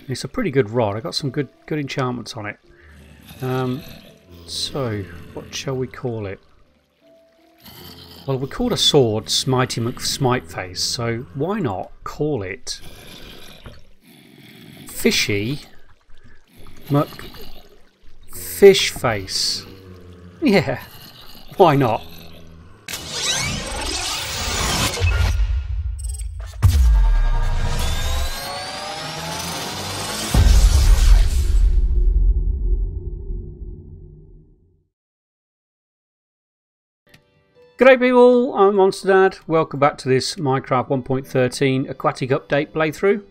It's a pretty good rod. I got some good enchantments on it. So what shall we call it? Well, we called a sword Smitey McSmiteface, so why not call it Fishy McFishface? Yeah, why not? G'day people, I'm Monster Dad. Welcome back to this Minecraft 1.13 Aquatic Update playthrough.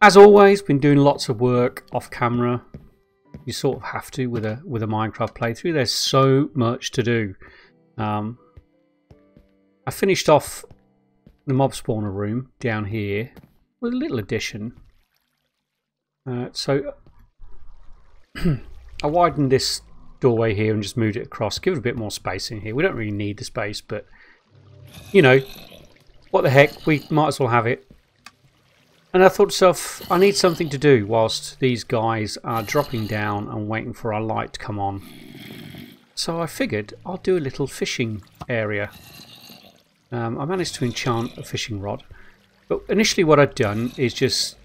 As always, been doing lots of work off camera. You sort of have to with a Minecraft playthrough. There's so much to do. I finished off the mob spawner room down here with a little addition. So I widened this doorway here and just moved it across, give it a bit more space in here. We don't really need the space, but you know, what the heck, we might as well have it. And I thought to myself, I need something to do whilst these guys are dropping down and waiting for our light to come on. So I figured I'll do a little fishing area. I managed to enchant a fishing rod, but initially what I'd done is just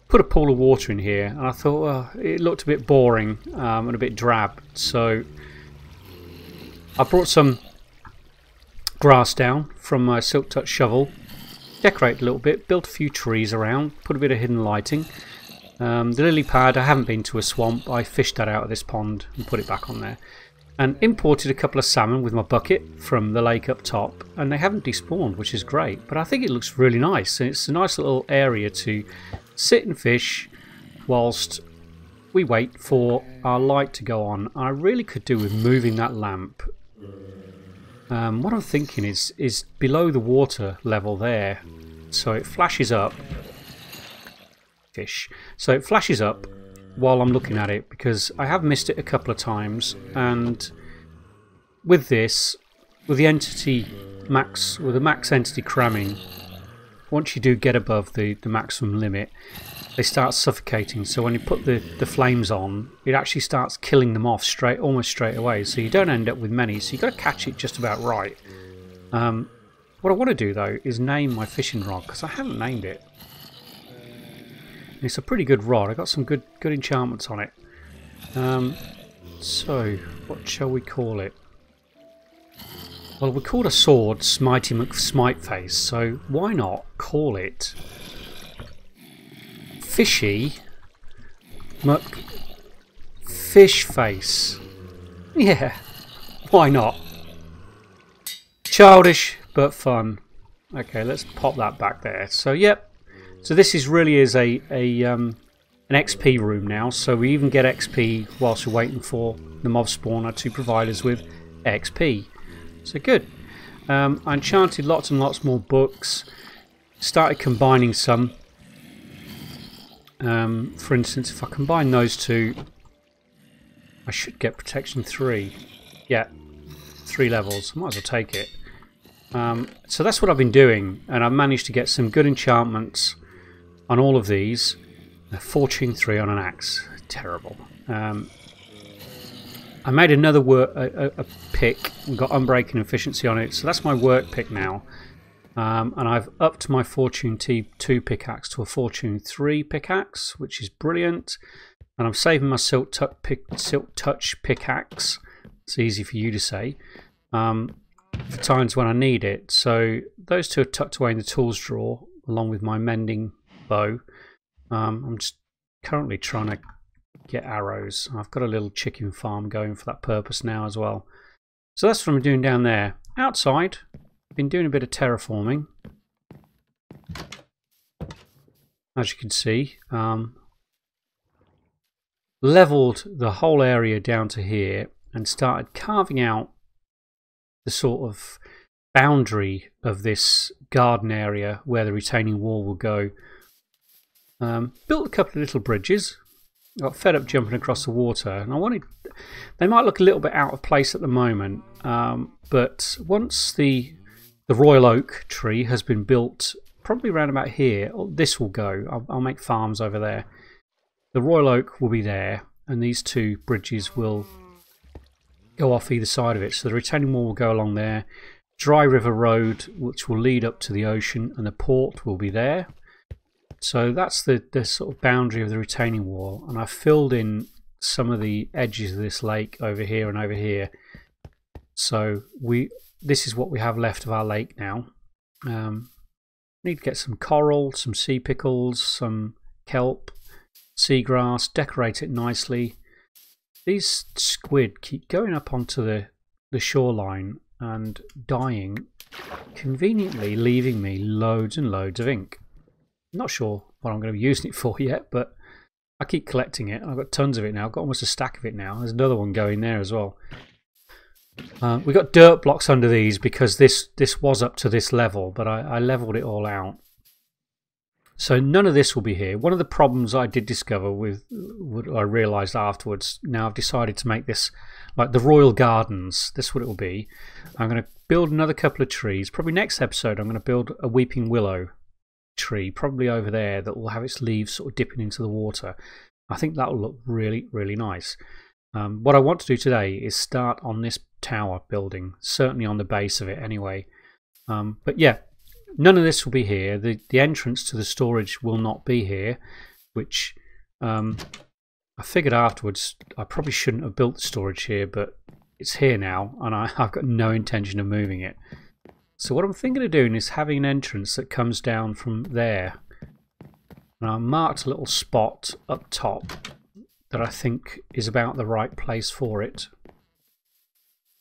put a pool of water in here, and I thought, well, it looked a bit boring and a bit drab, so I brought some grass down from my Silk Touch shovel, decorated a little bit, built a few trees around, put a bit of hidden lighting. The lily pad, I haven't been to a swamp, I fished that out of this pond and put it back on there, and imported a couple of salmon with my bucket from the lake up top, and they haven't despawned, which is great, but I think it looks really nice, and it's a nice little area to sit and fish whilst we wait for our light to go on. I really could do with moving that lamp. What I'm thinking is below the water level there, so it flashes up. Fish. So it flashes up while I'm looking at it, because I have missed it a couple of times, and with this, with the max entity cramming, once you do get above the maximum limit, they start suffocating. So when you put the flames on, it actually starts killing them off almost straight away. So you don't end up with many. So you've got to catch it just about right. What I want to do though is name my fishing rod, because I haven't named it. And it's a pretty good rod. I got some good enchantments on it. So what shall we call it? Well, we called a sword Smitey McSmiteface, so why not call it Fishy McFishface? Yeah, why not? Childish but fun. Okay, let's pop that back there. So yep, so this really is an XP room now, so we even get XP whilst we're waiting for the mob spawner to provide us with XP. So good. I enchanted lots and lots more books. Started combining some. For instance, if I combine those two, I should get protection 3. Yeah, 3 levels. I might as well take it. So that's what I've been doing, and I've managed to get some good enchantments on all of these. Fortune 3 on an axe. Terrible. I made another a pick and got unbreaking efficiency on it, so that's my work pick now. And I've upped my Fortune 2 pickaxe to a Fortune 3 pickaxe, which is brilliant. And I'm saving my Silk Touch pickaxe. It's easy for you to say. For times when I need it. So those two are tucked away in the tools drawer, along with my mending bow. I'm just currently trying to get arrows. I've got a little chicken farm going for that purpose now as well. So that's what I'm doing down there. Outside, I've been doing a bit of terraforming. As you can see, leveled the whole area down to here and started carving out the sort of boundary of this garden area where the retaining wall will go. Built a couple of little bridges. Got fed up jumping across the water, and I wanted. They might look a little bit out of place at the moment, but once the royal oak tree has been built probably around about here. This will go. I'll make farms over there. The Royal Oak will be there, and these two bridges will go off either side of it. So the retaining wall will go along there. Dry River Road, which will lead up to the ocean, and the port will be there. So that's the sort of boundary of the retaining wall, and I've filled in some of the edges of this lake over here and over here. So this is what we have left of our lake now. Need to get some coral, some sea pickles, some kelp, seagrass, decorate it nicely. These squid keep going up onto the shoreline and dying, conveniently leaving me loads and loads of ink. Not sure what I'm going to be using it for yet, but I keep collecting it. I've got tons of it now. I've got almost a stack of it now. There's another one going there as well. We've got dirt blocks under these because this was up to this level, but I leveled it all out. So none of this will be here. One of the problems I did discover with what I realised afterwards, now I've decided to make this like the Royal Gardens. This is what it will be. I'm going to build another couple of trees. Probably next episode I'm going to build a weeping willow tree, probably over there, that will have its leaves sort of dipping into the water. I think that will look really, really nice. What I want to do today is start on this tower building, certainly on the base of it anyway. But yeah, none of this will be here. The entrance to the storage will not be here, which I figured afterwards I probably shouldn't have built the storage here, but it's here now, and I've got no intention of moving it. So what I'm thinking of doing is having an entrance that comes down from there. And I marked a little spot up top that I think is about the right place for it.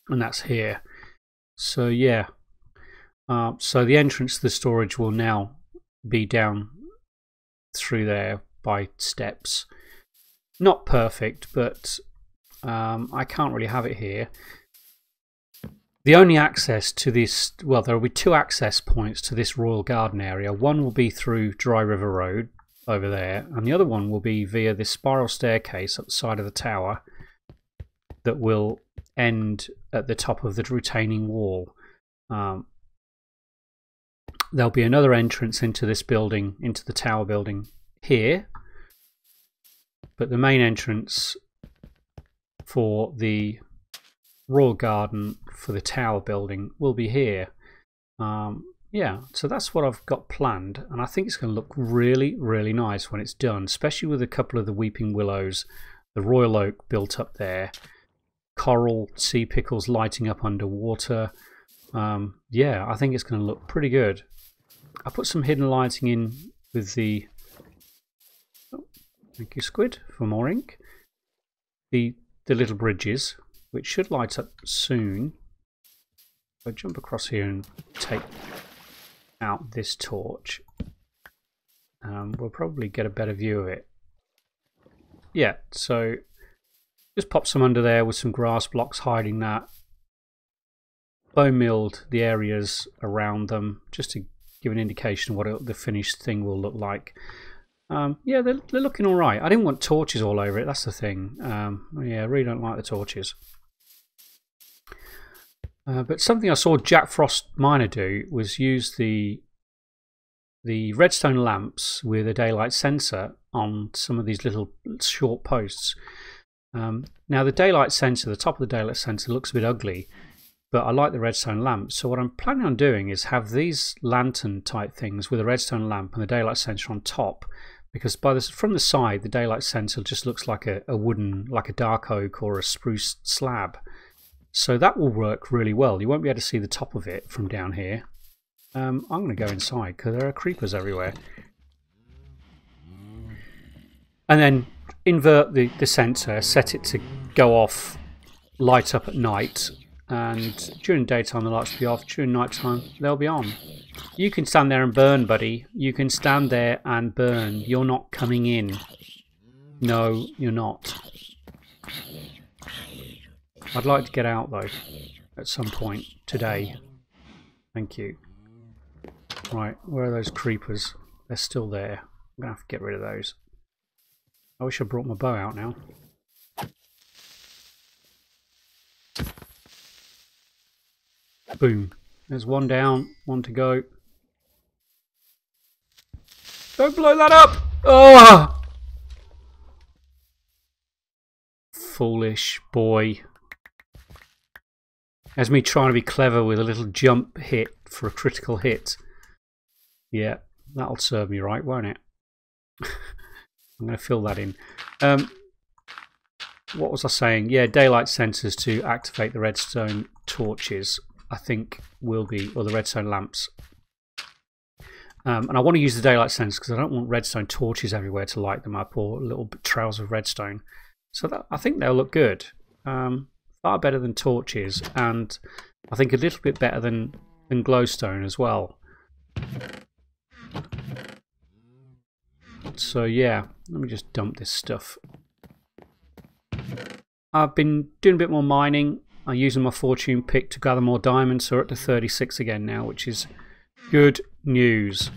And that's here. So yeah. So the entrance to the storage will now be down through there by steps. Not perfect, but I can't really have it here. The only access to this, well, there will be two access points to this Royal Garden area. One will be through Dry River Road over there, and the other one will be via this spiral staircase up the side of the tower that will end at the top of the retaining wall. There'll be another entrance into this building, into the tower building here, but the main entrance for the Royal Garden for the tower building will be here. Yeah, so that's what I've got planned, and I think it's going to look really, really nice when it's done, especially with a couple of the weeping willows, the Royal Oak built up there, coral, sea pickles lighting up underwater. Yeah, I think it's going to look pretty good. I put some hidden lighting in with the... Oh, thank you, Squid, for more ink. The little bridges, which should light up soon. If I jump across here and take out this torch, we'll probably get a better view of it. Yeah, so just pop some under there with some grass blocks hiding that. Bone milled the areas around them just to give an indication of what the finished thing will look like. Yeah, they're looking alright. I didn't want torches all over it, that's the thing. Yeah, I really don't like the torches. But something I saw Jack Frost Miner do was use the redstone lamps with a daylight sensor on some of these little short posts. Now the daylight sensor, the top of the daylight sensor looks a bit ugly, but I like the redstone lamp. So what I'm planning on doing is have these lantern type things with a redstone lamp and the daylight sensor on top, because from the side the daylight sensor just looks like a wooden, like a dark oak or a spruce slab. So that will work really well. You won't be able to see the top of it from down here. I'm going to go inside because there are creepers everywhere. And then invert the sensor, set it to go off, light up at night, and during daytime the lights will be off, during nighttime they'll be on. You can stand there and burn, buddy. You can stand there and burn. You're not coming in. No, you're not. I'd like to get out though at some point today. Thank you. Right, where are those creepers? They're still there. I'm going to have to get rid of those. I wish I brought my bow out now. Boom. There's one down, one to go. Don't blow that up! Oh! Foolish boy. There's me trying to be clever with a little jump hit for a critical hit. Yeah, that'll serve me right, won't it? I'm going to fill that in. What was I saying? Yeah, daylight sensors to activate the redstone torches, I think will be, or the redstone lamps. And I want to use the daylight sensors because I don't want redstone torches everywhere to light them up, or little trails of redstone. So that, I think they'll look good. Far better than torches, and I think a little bit better than glowstone as well. So yeah, let me just dump this stuff. I've been doing a bit more mining. I'm using my fortune pick to gather more diamonds, so we're up to 36 again now, which is good news.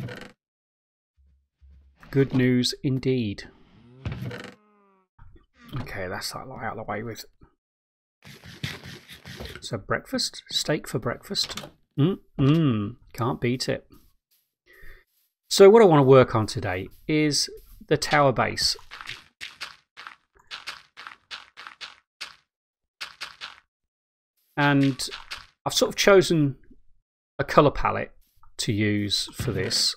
Good news indeed. Okay, that's that lot out of the way with. So breakfast? Steak for breakfast? Can't beat it. So what I want to work on today is the tower base. And I've sort of chosen a colour palette to use for this.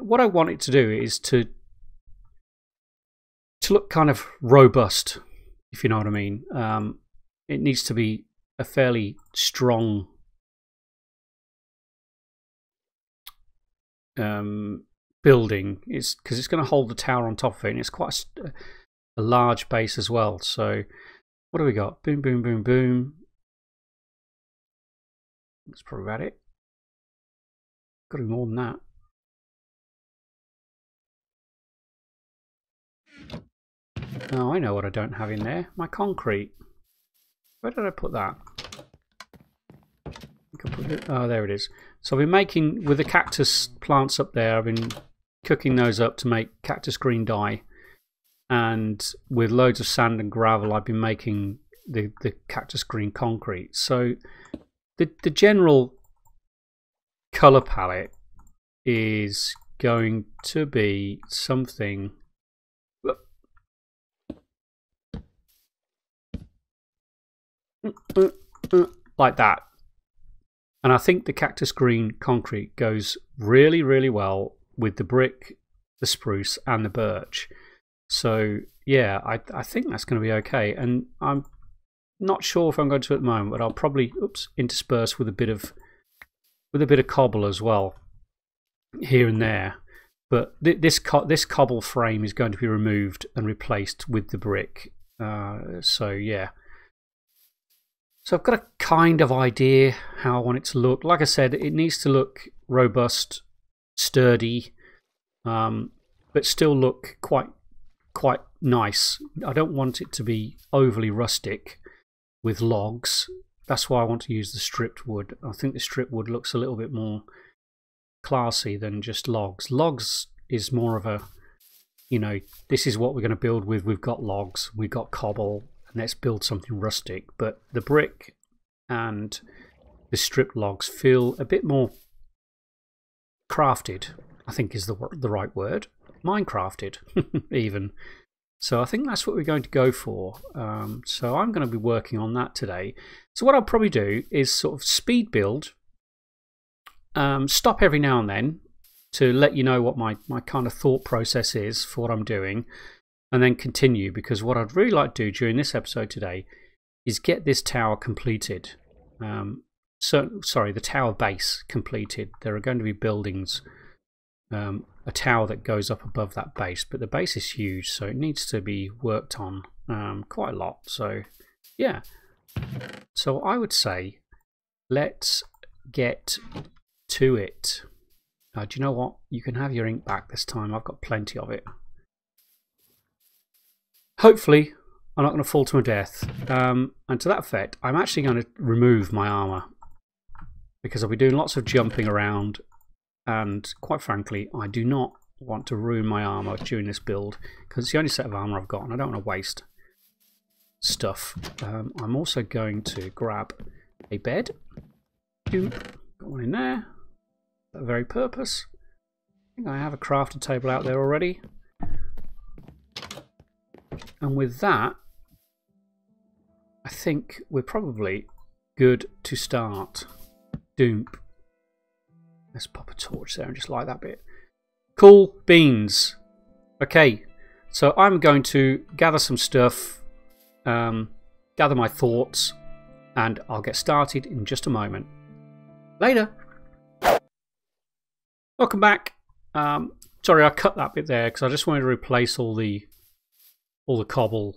What I want it to do is to look kind of robust, if you know what I mean. It needs to be a fairly strong building, because it's going to hold the tower on top of it, and it's quite a large base as well. So what do we got? Boom, boom, boom, boom. That's probably about it. Got to be more than that. Oh, I know what I don't have in there. My concrete. Where did I put that? I think I put it, oh, there it is. So I've been making, with the cactus plants up there, I've been cooking those up to make cactus green dye. And with loads of sand and gravel, I've been making the cactus green concrete. So the general colour palette is going to be something like that. And I think the cactus green concrete goes really, really well with the brick, the spruce and the birch. So yeah, I think that's going to be okay. And I'm not sure if I'm going to at the moment, but I'll probably intersperse with a bit of cobble as well here and there. But this cobble frame is going to be removed and replaced with the brick. So yeah. So I've got a kind of idea how I want it to look. Like I said, it needs to look robust, sturdy, but still look quite nice. I don't want it to be overly rustic with logs. That's why I want to use the stripped wood. I think the stripped wood looks a little bit more classy than just logs. Logs is more of a, you know, this is what we're going to build with. We've got logs, we've got cobble, and let's build something rustic. But the brick and the stripped logs feel a bit more crafted, I think is the right word. Minecrafted, even. So I think that's what we're going to go for. So I'm going to be working on that today. So what I'll probably do is sort of speed build, stop every now and then to let you know what my kind of thought process is for what I'm doing, and then continue, because what I'd really like to do during this episode today is get this tower completed. Sorry, the tower base completed. There are going to be buildings, a tower that goes up above that base, but the base is huge, so it needs to be worked on quite a lot. So yeah, so I would say let's get to it. Do you know what? You can have your ink back this time. I've got plenty of it. Hopefully I'm not going to fall to my death. And to that effect, I'm actually going to remove my armour, because I'll be doing lots of jumping around, and quite frankly I do not want to ruin my armour during this build, because it's the only set of armour I've got and I don't want to waste stuff. I'm also going to grab a bed. Got one in there for that very purpose. think I have a crafting table out there already. And with that, I think we're probably good to start. Doom. Let's pop a torch there and just light that bit. Cool beans. Okay, so I'm going to gather some stuff, gather my thoughts, and I'll get started in just a moment. Later. Welcome back. Sorry, I cut that bit there because I just wanted to replace all the cobble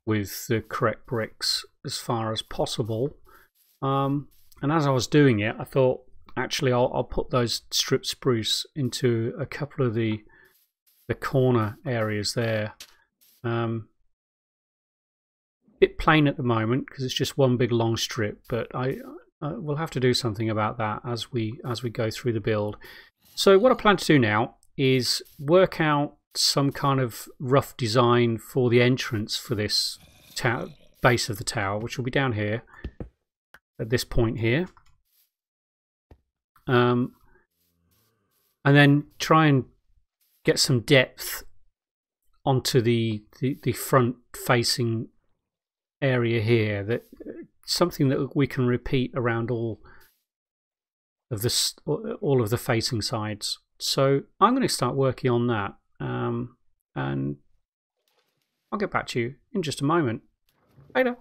with the correct bricks as far as possible. And as I was doing it, I thought, actually, I'll put those strip spruce into a couple of the corner areas there. Bit plain at the moment because it's just one big long strip, but we'll have to do something about that as we go through the build. So what I plan to do now is work out some kind of rough design for the entrance for this base of the tower, which will be down here at this point here. And then try and get some depth onto the front facing area here, that something that we can repeat around all of the facing sides. So I'm going to start working on that, and I'll get back to you in just a moment. Later.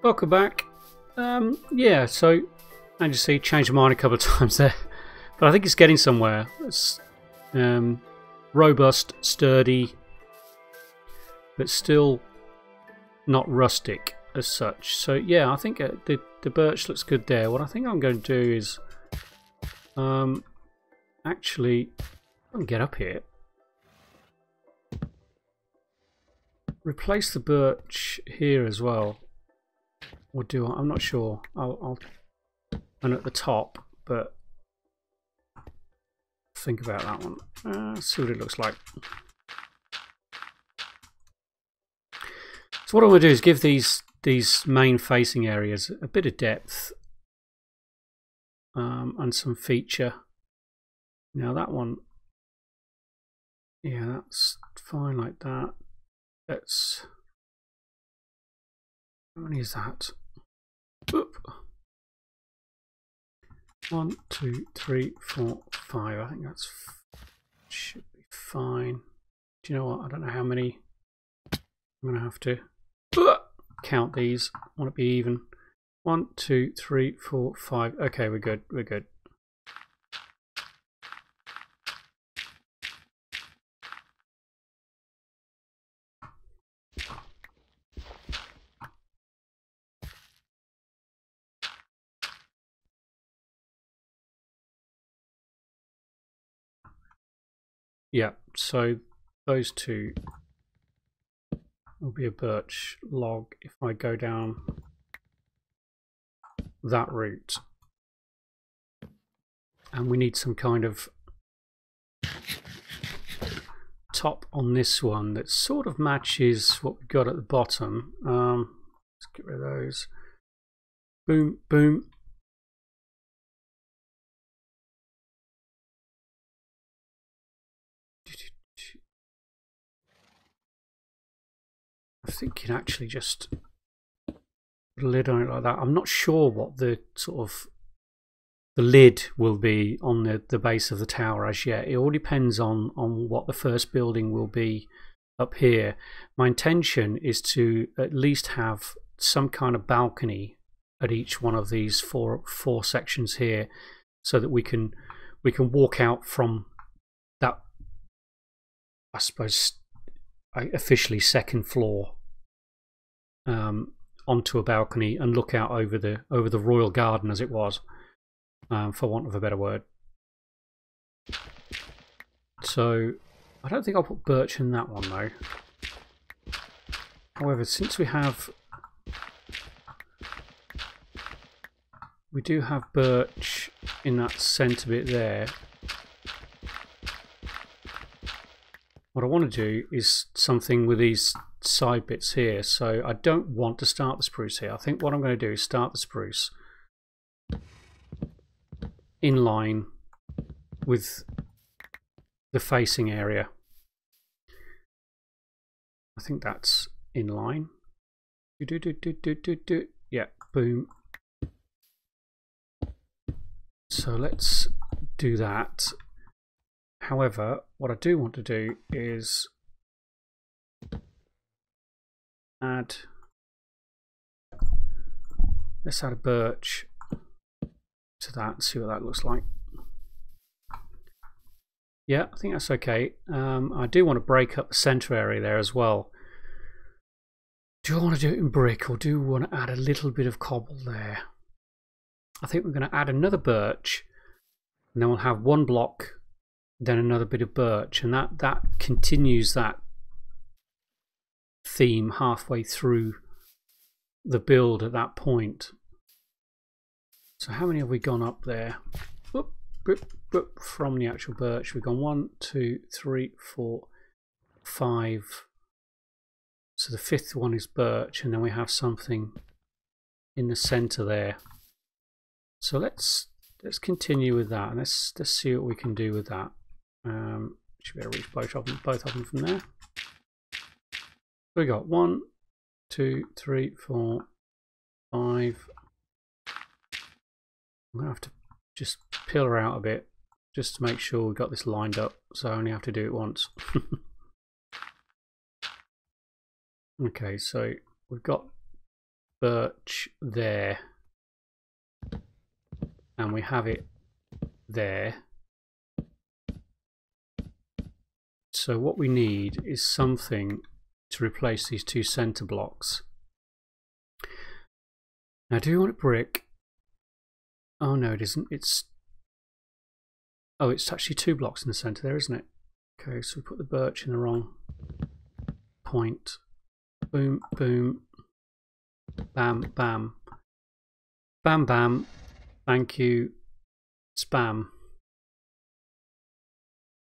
Welcome back. Yeah, so as you see, changed my mind a couple of times there, but I think it's getting somewhere. It's robust, sturdy, but still not rustic as such. So yeah, I think the birch looks good there. What I think I'm going to do is actually, I can get up here, replace the birch here as well. Or do I'm not sure. I'll and at the top, but think about that one. See what it looks like. So what I want to do is give these main facing areas a bit of depth and some feature. Now that one, yeah, that's fine like that. let's... How many is that? Oop. 1, 2, 3, 4, 5. I think that's should be fine. Do you know what? I don't know how many. I'm going to have to count these. I want to be even. 1, 2, 3, 4, 5. Okay, we're good. We're good. Yeah, so those two will be a birch log if I go down that route. And we need some kind of top on this one that sort of matches what we've got at the bottom. Let's get rid of those. Boom, boom. I'm thinking actually just put a lid on it like that. I'm not sure what the sort of the lid will be on the base of the tower as yet. It all depends on what the first building will be up here. My intention is to at least have some kind of balcony at each one of these four sections here, so that we can walk out from that, I suppose, officially second floor onto a balcony and look out over the royal garden, as it was, for want of a better word. So I don't think I'll put birch in that one though. However, since we do have birch in that centre bit there, what I want to do is something with these side bits here. So I don't want to start the spruce here. I think what I'm going to do is start the spruce in line with the facing area. I think that's in line. Yeah, boom. So let's do that. However, what I do want to do is let's add a birch to that and see what that looks like. Yeah, I think that's okay. I do want to break up the centre area there as well. Do I want to do it in brick, or do I want to add a little bit of cobble there? I think we're going to add another birch, and then we'll have one block, then another bit of birch, and that continues that theme halfway through the build at that point. So how many have we gone up there? Whoop, whoop, whoop, from the actual birch we've gone 1, 2, 3, 4, 5. So the fifth one is birch, and then we have something in the center there. So let's continue with that, and let's see what we can do with that. Should be able to reach both of them from there. So we got 1, 2, 3, 4, 5. I'm gonna have to just peel her out a bit just to make sure we've got this lined up, so I only have to do it once. Okay, so we've got birch there, and we have it there. So what we need is something to replace these two center blocks. Now, do you want it brick? Oh no, it isn't. It's actually 2 blocks in the center there, isn't it? Okay, so we put the birch in the wrong point. Boom, boom, bam, bam, bam, bam. Thank you, spam.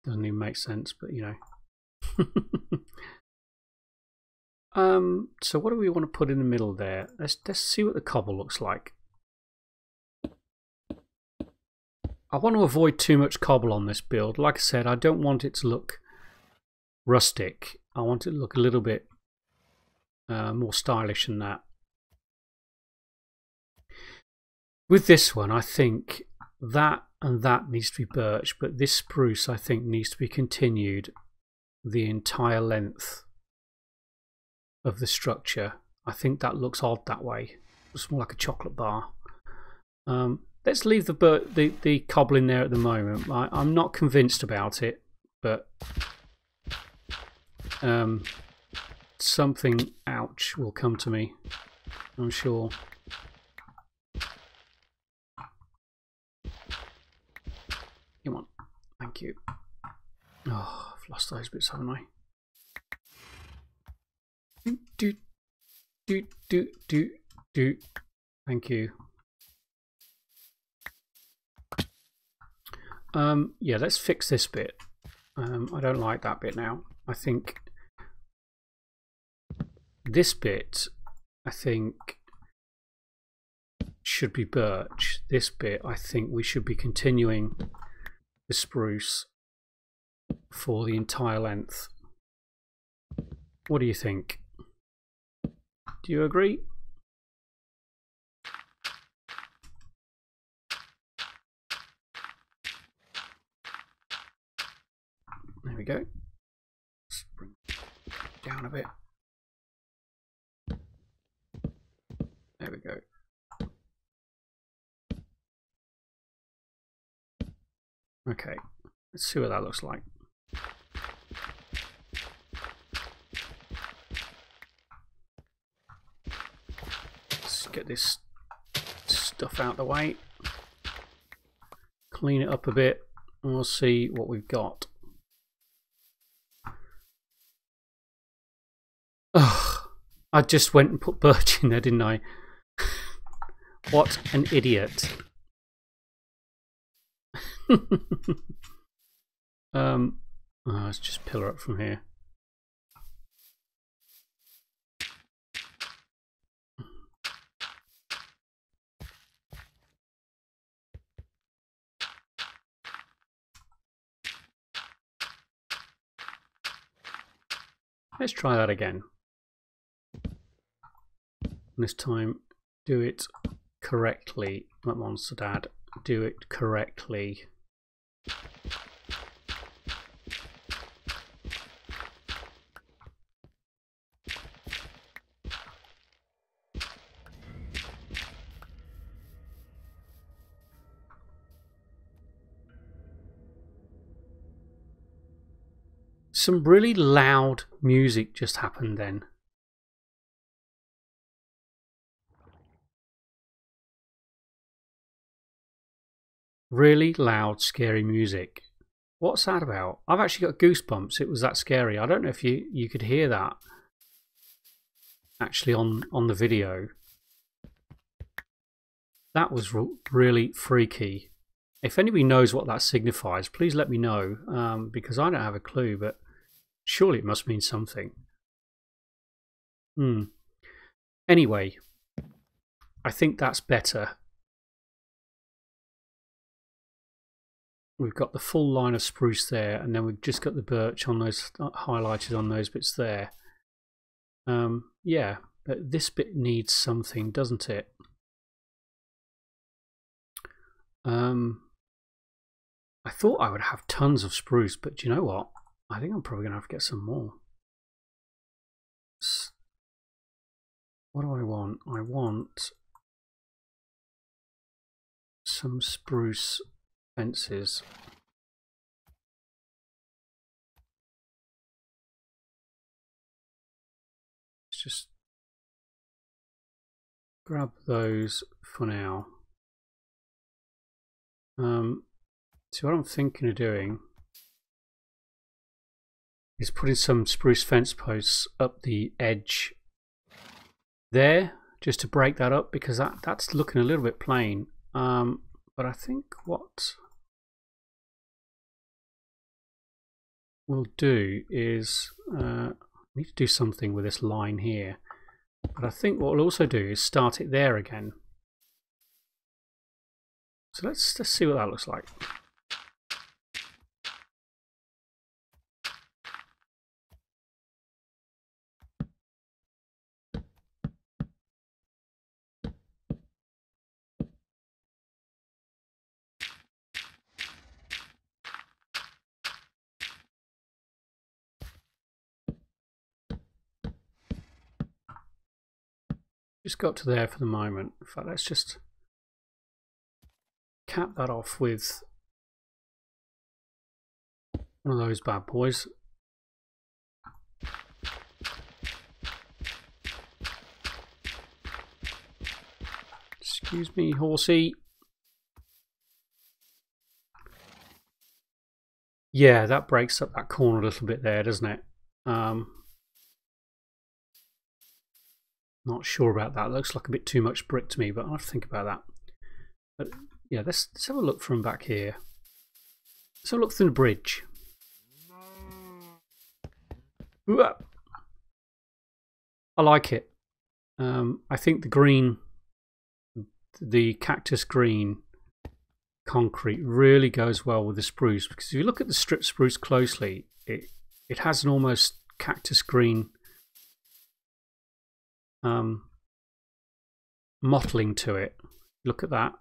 Doesn't even make sense, but you know. So what do we want to put in the middle there? Let's see what the cobble looks like. I want to avoid too much cobble on this build. Like I said, I don't want it to look rustic. I want it to look a little bit more stylish than that. With this one, I think that and that needs to be birch, but this spruce I think needs to be continued the entire length of the structure. I think that looks odd that way. It's more like a chocolate bar. Let's leave the cobble in there at the moment. I'm not convinced about it, but something ouch will come to me, I'm sure. Come on, thank you. Oh, I've lost those bits, haven't I? Do. Thank you. Yeah, let's fix this bit. I don't like that bit now. I think this bit, should be birch. This bit, I think we should be continuing the spruce for the entire length. What do you think? Do you agree? There we go. Let's bring it down a bit. There we go. Okay, let's see what that looks like. Let's get this stuff out of the way. Clean it up a bit and we'll see what we've got. Ugh, I just went and put birch in there, didn't I? What an idiot. Let's just pillar up from here. Let's try that again. This time, do it correctly. Monster Dad, do it correctly. Some really loud music just happened then. Really loud, scary music. What's that about? I've actually got goosebumps. It was that scary. I don't know if you could hear that actually on the video. That was really freaky. If anybody knows what that signifies, please let me know, because I don't have a clue, but surely it must mean something. Anyway, I think that's better. We've got the full line of spruce there, and then we've just got the birch on those, highlighted on those bits there. Yeah, but this bit needs something, doesn't it? I thought I would have tons of spruce, but do you know what? I think I'm probably going to have to get some more. What do I want? I want some spruce fences. Let's just grab those for now. So what I'm thinking of doing is putting some spruce fence posts up the edge there, just to break that up, because that's looking a little bit plain. But I think what we'll do is need to do something with this line here. But I think what we'll also do is start it there again. So let's see what that looks like. just got to there for the moment. In fact, let's just cap that off with one of those bad boys. Excuse me, horsey. Yeah, that breaks up that corner a little bit there, doesn't it? Not sure about that. Looks like a bit too much brick to me, but I'll have to think about that. But yeah, let's have a look from back here. Let's have a look through the bridge. I like it. I think the green, the cactus green concrete really goes well with the spruce, because if you look at the strip spruce closely, it has an almost cactus green mottling to it. Look at that.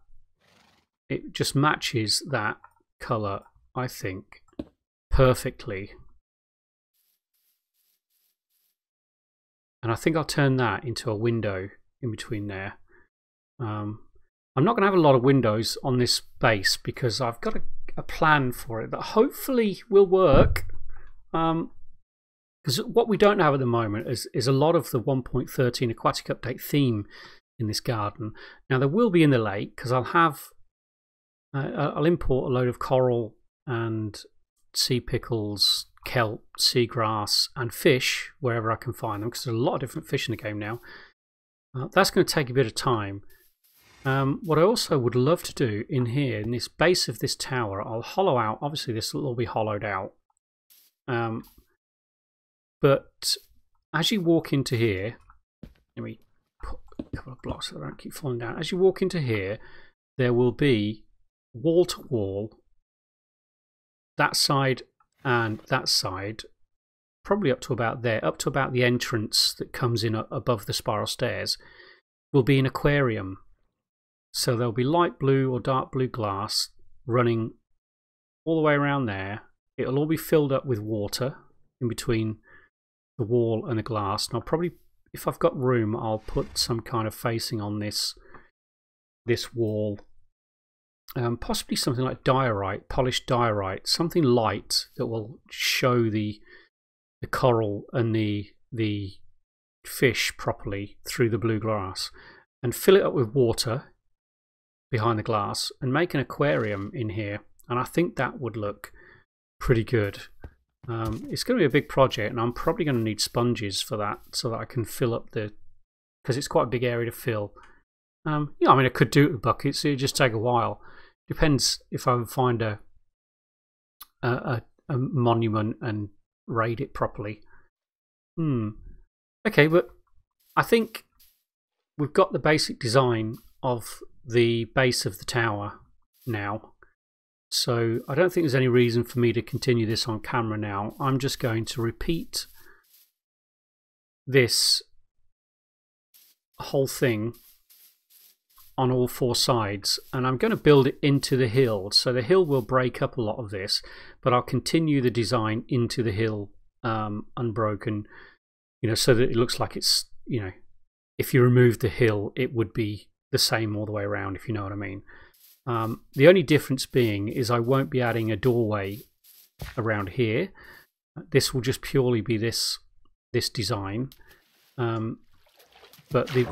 It just matches that colour, I think, perfectly. And I think I'll turn that into a window in between there. I'm not going to have a lot of windows on this base because I've got a plan for it that hopefully will work. Because what we don't have at the moment is a lot of the 1.13 Aquatic Update theme in this garden. Now there will be in the lake, because I'll import a load of coral and sea pickles, kelp, seagrass and fish wherever I can find them, because there's a lot of different fish in the game now. That's going to take a bit of time. What I also would love to do in here, in this base of this tower, I'll hollow out. Obviously this will all be hollowed out. But as you walk into here, let me put a couple of blocks so I don't keep falling down. As you walk into here, there will be wall to wall, that side and that side, probably up to about there, up to about the entrance that comes in above the spiral stairs, will be an aquarium. So there'll be light blue or dark blue glass running all the way around there. It'll all be filled up with water in between the wall and the glass. And I'll probably, if I've got room, I'll put some kind of facing on this wall. Possibly something like diorite, polished diorite, something light that will show the coral and the fish properly through the blue glass, and fill it up with water behind the glass and make an aquarium in here. And I think that would look pretty good. It's going to be a big project, and I'm probably going to need sponges for that so that I can fill up because it's quite a big area to fill. Yeah, I mean, I could do it with buckets. It'd just take a while. Depends if I would find a monument and raid it properly. Okay, but I think we've got the basic design of the base of the tower now. So I don't think there's any reason for me to continue this on camera now. I'm just going to repeat this whole thing on all four sides, and I'm going to build it into the hill. So the hill will break up a lot of this, but I'll continue the design into the hill unbroken, you know, so that it looks like it's, you know, if you remove the hill it would be the same all the way around, if you know what I mean. The only difference being is I won't be adding a doorway around here. This will just purely be this design. But the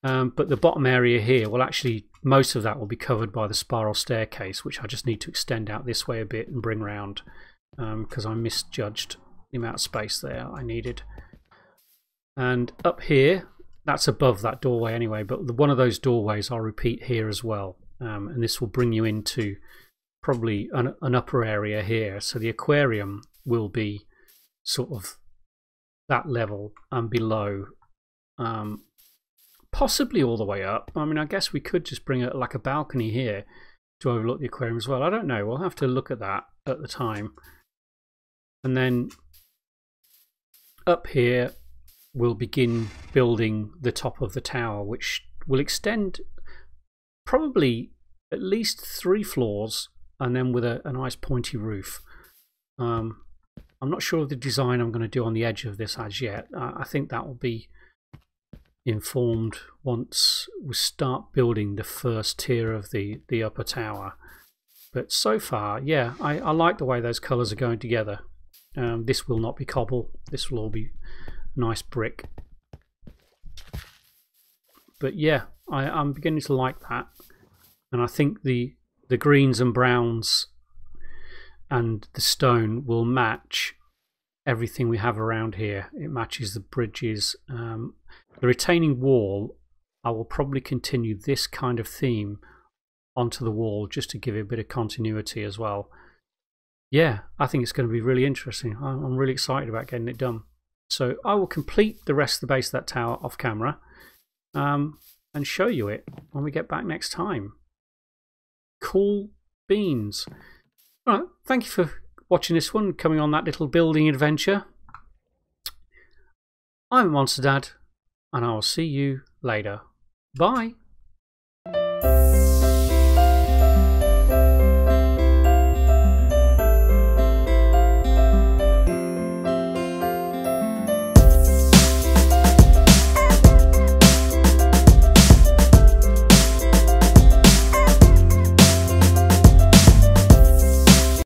but the bottom area here will actually, most of that will be covered by the spiral staircase, which I just need to extend out this way a bit and bring round, because I misjudged the amount of space there I needed. And up here, that's above that doorway anyway, but one of those doorways I'll repeat here as well, and this will bring you into probably an upper area here. So the aquarium will be sort of that level and below, possibly all the way up. I mean, I guess we could just bring it like a balcony here to overlook the aquarium as well. I don't know, we'll have to look at that at the time. And then up here we'll begin building the top of the tower, which will extend probably at least 3 floors, and then with a nice pointy roof. I'm not sure of the design I'm going to do on the edge of this as yet. I think that will be informed once we start building the first tier of the upper tower. But so far, yeah, I like the way those colours are going together. This will not be cobble. This will all be nice brick. But yeah, I'm beginning to like that. And I think the greens and browns and the stone will match everything we have around here. It matches the bridges. The retaining wall, I will probably continue this kind of theme onto the wall just to give it a bit of continuity as well. Yeah, I think it's going to be really interesting. I'm really excited about getting it done. So I will complete the rest of the base of that tower off camera and show you it when we get back next time. Cool beans. All right, thank you for watching this one, coming on that little building adventure. I'm Monster Dad, and I will see you later. Bye.